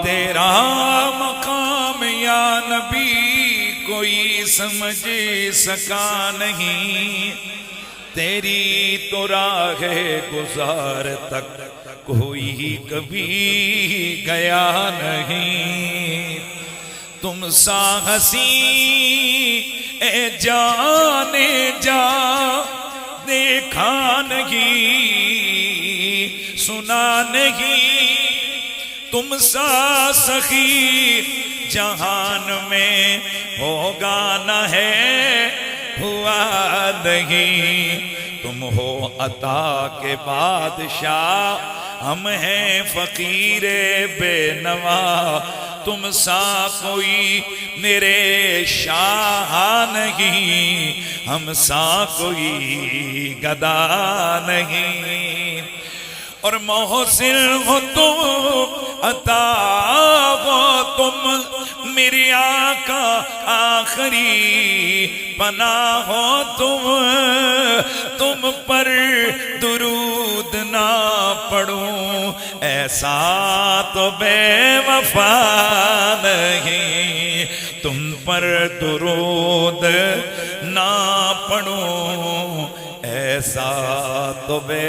تیرا مقام یا نبی کوئی سمجھ سکا نہیں، تیری تو راہ گزار تک کوئی کبھی گیا نہیں۔ تم سا ہنسی اے جانے جا دیکھا نہیں سنا نہیں، تم سا سخی جہان میں ہوگا نہ ہے ہوا نہیں۔ تم ہو عطا کے بادشاہ، ہم ہیں فقیر بے نوا، تم سا کوئی میرے شاہ نہیں، ہم سا کوئی گدا نہیں۔ اور محسن ہو تم، عطا ہو تم، میری آقا آخری پناہ ہو تم پر درود نہ پڑھوں ایسا تو بے وفا نہیں، تم پر درود نہ پڑھوں ایسا تو بے